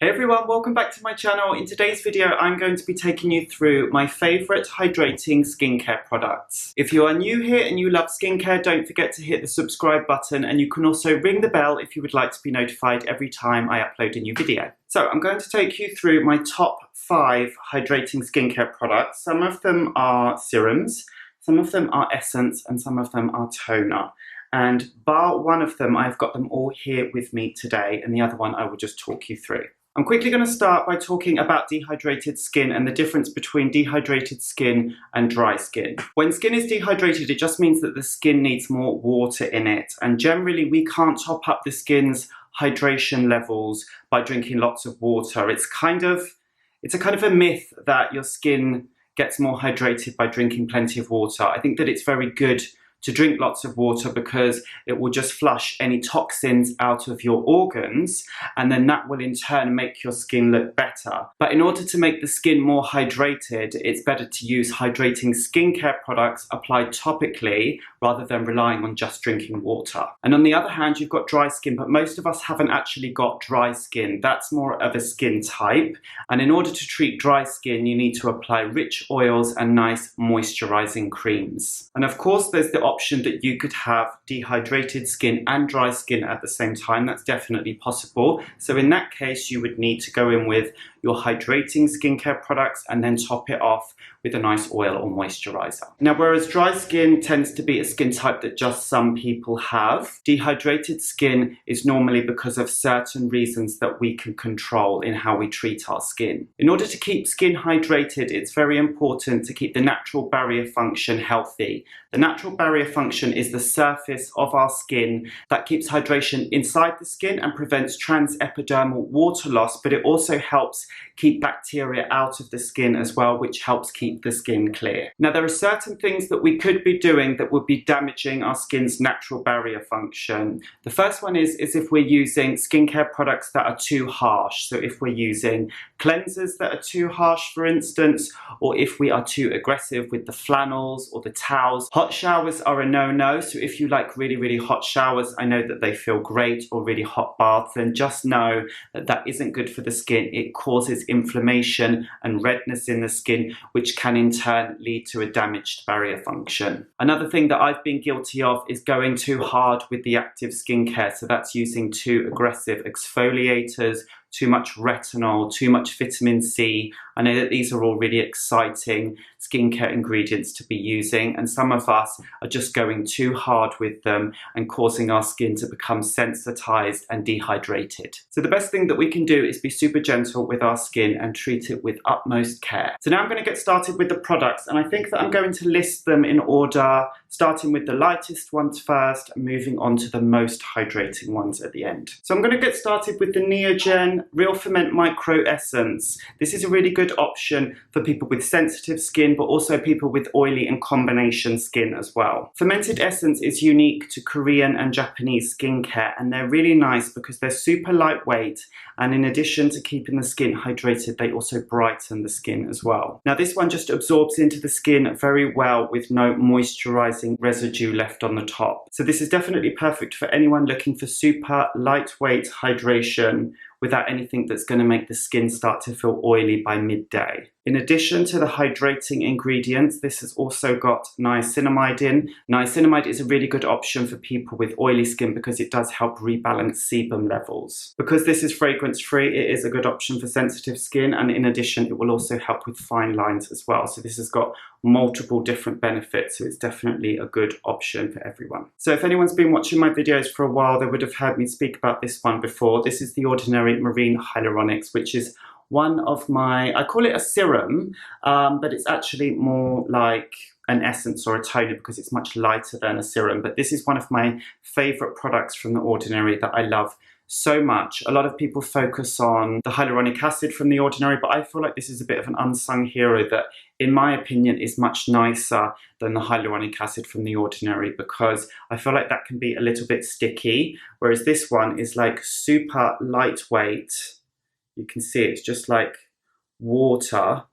Hey everyone, welcome back to my channel. In today's video, I'm going to be taking you through my favourite hydrating skincare products. If you are new here and you love skincare, don't forget to hit the subscribe button, and you can also ring the bell if you would like to be notified every time I upload a new video. So I'm going to take you through my top 5 hydrating skincare products. Some of them are serums, some of them are essence, and some of them are toner. And bar one of them, I've got them all here with me today, and the other one I will just talk you through. I'm quickly going to start by talking about dehydrated skin and the difference between dehydrated skin and dry skin. When skin is dehydrated, it just means that the skin needs more water in it. And generally, we can't top up the skin's hydration levels by drinking lots of water. It's a kind of a myth that your skin gets more hydrated by drinking plenty of water. I think that it's very good to drink lots of water because it will just flush any toxins out of your organs, and then that will in turn make your skin look better. But in order to make the skin more hydrated, it's better to use hydrating skincare products applied topically rather than relying on just drinking water. And on the other hand, you've got dry skin, but most of us haven't actually got dry skin. That's more of a skin type. And in order to treat dry skin, you need to apply rich oils and nice moisturizing creams. And of course, there's the option that you could have dehydrated skin and dry skin at the same time. That's definitely possible. So in that case, you would need to go in with your hydrating skincare products and then top it off with a nice oil or moisturizer. Now, whereas dry skin tends to be a skin type that just some people have, dehydrated skin is normally because of certain reasons that we can control in how we treat our skin. In order to keep skin hydrated, it's very important to keep the natural barrier function healthy. The natural barrier function is the surface of our skin that keeps hydration inside the skin and prevents transepidermal water loss, but it also helps keep bacteria out of the skin as well, which helps keep the skin clear. Now, there are certain things that we could be doing that would be damaging our skin's natural barrier function. The first one is if we're using skincare products that are too harsh. So if we're using cleansers that are too harsh, for instance, or if we are too aggressive with the flannels or the towels. Hot showers are a no-no. So if you like really, really hot showers, I know that they feel great, or really hot baths, then just know that that isn't good for the skin. It causes inflammation and redness in the skin, which can in turn lead to a damaged barrier function. Another thing that I've been guilty of is going too hard with the active skincare. So that's using too aggressive exfoliators, too much retinol, too much vitamin C. I know that these are all really exciting skincare ingredients to be using, and some of us are just going too hard with them and causing our skin to become sensitized and dehydrated. So the best thing that we can do is be super gentle with our skin and treat it with utmost care. So now I'm going to get started with the products, and I think that I'm going to list them in order, starting with the lightest ones first and moving on to the most hydrating ones at the end. So I'm going to get started with the NeoJen Real Ferment Micro Essence. This is a really good option for people with sensitive skin, but also people with oily and combination skin as well. Fermented Essence is unique to Korean and Japanese skincare, and they're really nice because they're super lightweight, and in addition to keeping the skin hydrated, they also brighten the skin as well. Now, this one just absorbs into the skin very well with no moisturizing residue left on the top. So this is definitely perfect for anyone looking for super lightweight hydration without anything that's going to make the skin start to feel oily by midday. In addition to the hydrating ingredients, this has also got niacinamide in. Niacinamide is a really good option for people with oily skin because it does help rebalance sebum levels. Because this is fragrance-free, it is a good option for sensitive skin, and in addition, it will also help with fine lines as well. So this has got multiple different benefits, so it's definitely a good option for everyone. So if anyone's been watching my videos for a while, they would have heard me speak about this one before. This is the Ordinary Marine Hyaluronics, which is one of my, I call it a serum, but it's actually more like an essence or a toner because it's much lighter than a serum. But this is one of my favorite products from The Ordinary that I love so much. A lot of people focus on the hyaluronic acid from The Ordinary, but I feel like this is a bit of an unsung hero that, in my opinion, is much nicer than the hyaluronic acid from The Ordinary, because I feel like that can be a little bit sticky, whereas this one is like super lightweight. You can see it's just like water,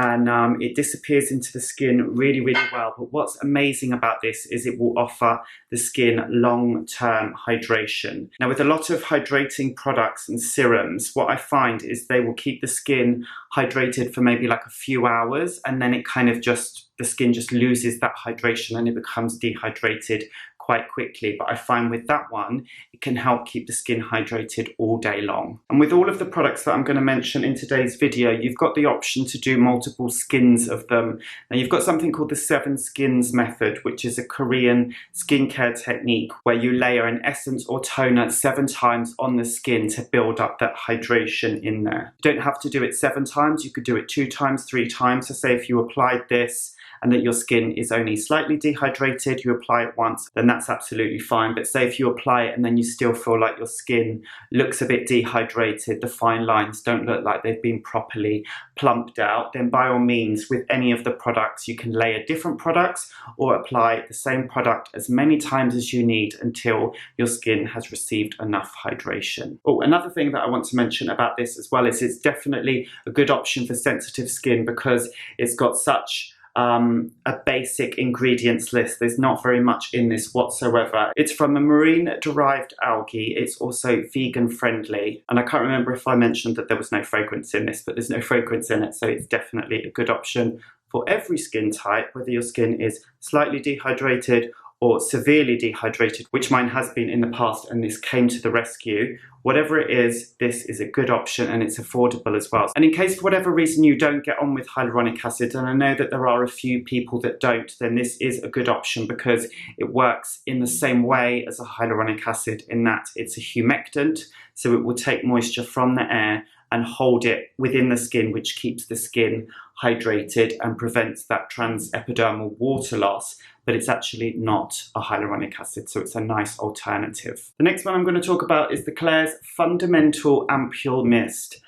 and it disappears into the skin really, really well. But what's amazing about this is it will offer the skin long-term hydration. Now, with a lot of hydrating products and serums, what I find is they will keep the skin hydrated for maybe like a few hours, and then it kind of the skin just loses that hydration and it becomes dehydrated quite quickly. But I find with that one, it can help keep the skin hydrated all day long. And with all of the products that I'm going to mention in today's video, you've got the option to do multiple skins of them. Now, you've got something called the 7 skins method, which is a Korean skincare technique where you layer an essence or toner 7 times on the skin to build up that hydration in there. You don't have to do it 7 times, you could do it 2 times, 3 times. So say if you applied this and that your skin is only slightly dehydrated, you apply it once, then that's absolutely fine. But say if you apply it and then you still feel like your skin looks a bit dehydrated, the fine lines don't look like they've been properly plumped out, then by all means, with any of the products, you can layer different products or apply the same product as many times as you need until your skin has received enough hydration. Oh, another thing that I want to mention about this as well is it's definitely a good option for sensitive skin because it's got such a basic ingredients list. There's not very much in this whatsoever. It's from a marine derived algae. It's also vegan friendly. And I can't remember if I mentioned that there was no fragrance in this, but there's no fragrance in it. So it's definitely a good option for every skin type, whether your skin is slightly dehydrated or severely dehydrated, which mine has been in the past, and this came to the rescue. Whatever it is, this is a good option and it's affordable as well. And in case for whatever reason you don't get on with hyaluronic acid, and I know that there are a few people that don't, then this is a good option because it works in the same way as a hyaluronic acid in that it's a humectant, so it will take moisture from the air and hold it within the skin, which keeps the skin hydrated and prevents that transepidermal water loss, but it's actually not a hyaluronic acid, so it's a nice alternative. The next one I'm going to talk about is the Klairs Fundamental Ampoule Mist.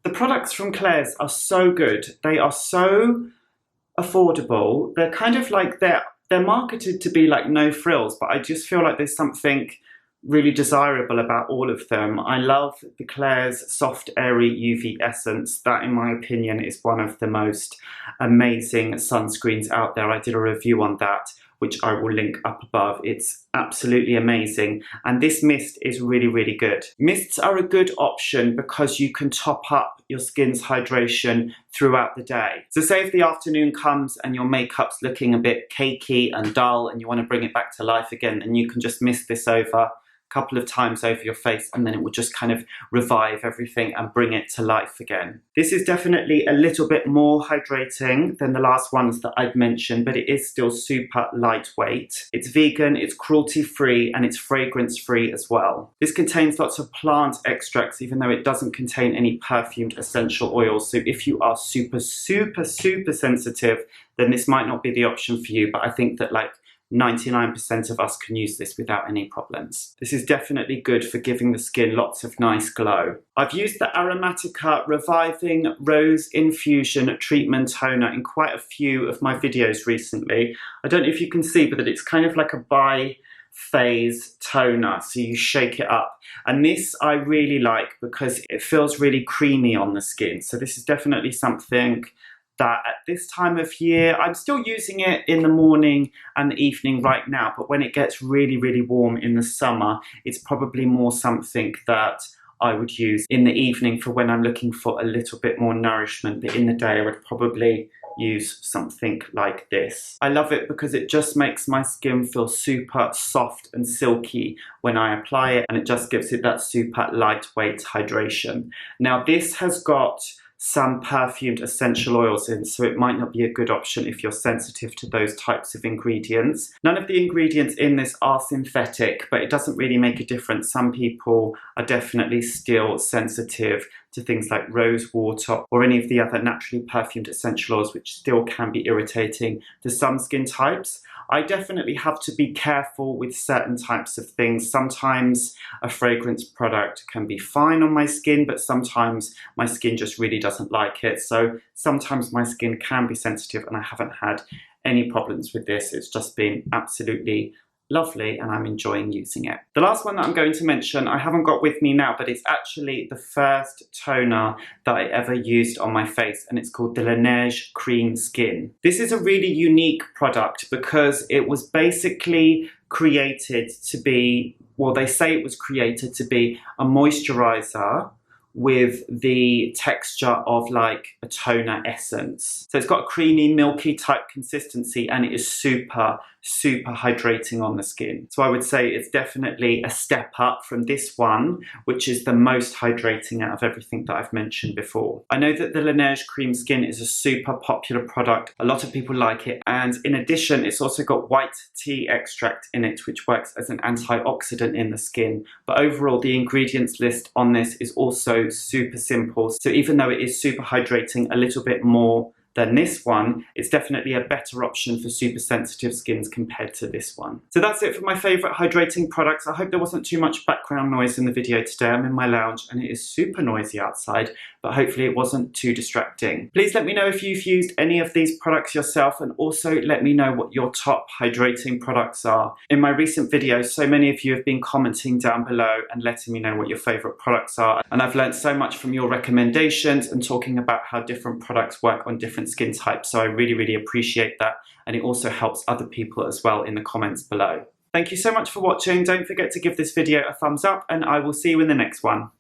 The products from Klairs are so good. They are so affordable. They're kind of like, they're marketed to be like no frills, but I just feel like there's something really desirable about all of them. I love the Klairs Soft Airy UV Essence. That, in my opinion, is one of the most amazing sunscreens out there. I did a review on that, which I will link up above. It's absolutely amazing. And this mist is really, really good. Mists are a good option because you can top up your skin's hydration throughout the day. So say if the afternoon comes and your makeup's looking a bit cakey and dull and you want to bring it back to life again, and you can just mist this over couple of times over your face, and then it will just kind of revive everything and bring it to life again. This is definitely a little bit more hydrating than the last ones that I've mentioned, but it is still super lightweight. It's vegan, it's cruelty-free, and it's fragrance-free as well. This contains lots of plant extracts, even though it doesn't contain any perfumed essential oils. So if you are super, super, super sensitive, then this might not be the option for you, but I think that like 99% of us can use this without any problems. This is definitely good for giving the skin lots of nice glow. I've used the Aromatica Reviving Rose Infusion Treatment Toner in quite a few of my videos recently. I don't know if you can see, but it's kind of like a bi-phase toner, so you shake it up. And this I really like because it feels really creamy on the skin. So this is definitely something that at this time of year, I'm still using it in the morning and the evening right now, but when it gets really, really warm in the summer, it's probably more something that I would use in the evening for when I'm looking for a little bit more nourishment, but in the day I would probably use something like this. I love it because it just makes my skin feel super soft and silky when I apply it, and it just gives it that super lightweight hydration. Now this has got some perfumed essential oils in, so it might not be a good option if you're sensitive to those types of ingredients. None of the ingredients in this are synthetic, but it doesn't really make a difference. Some people are definitely still sensitive to things like rose water or any of the other naturally perfumed essential oils, which still can be irritating to some skin types. I definitely have to be careful with certain types of things. Sometimes a fragrance product can be fine on my skin, but sometimes my skin just really doesn't like it. So sometimes my skin can be sensitive, and I haven't had any problems with this. It's just been absolutely lovely and I'm enjoying using it. The last one that I'm going to mention, I haven't got with me now, but it's actually the first toner that I ever used on my face, and it's called the Laneige Cream Skin. This is a really unique product because it was basically created to be, well, they say it was created to be a moisturizer with the texture of like a toner essence. So it's got a creamy, milky type consistency, and it is super hydrating on the skin. So I would say it's definitely a step up from this one, which is the most hydrating out of everything that I've mentioned before. I know that the Laneige Cream Skin is a super popular product. A lot of people like it, and in addition, it's also got white tea extract in it, which works as an antioxidant in the skin. But overall, the ingredients list on this is also super simple. So even though it is super hydrating a little bit more than this one, it's definitely a better option for super sensitive skins compared to this one. So that's it for my favourite hydrating products. I hope there wasn't too much background noise in the video today. I'm in my lounge and it is super noisy outside, but hopefully it wasn't too distracting. Please let me know if you've used any of these products yourself, and also let me know what your top hydrating products are. In my recent videos, so many of you have been commenting down below and letting me know what your favourite products are, and I've learned so much from your recommendations and talking about how different products work on different skin types, so I really appreciate that, and it also helps other people as well in the comments below. Thank you so much for watching. Don't forget to give this video a thumbs up, and I will see you in the next one.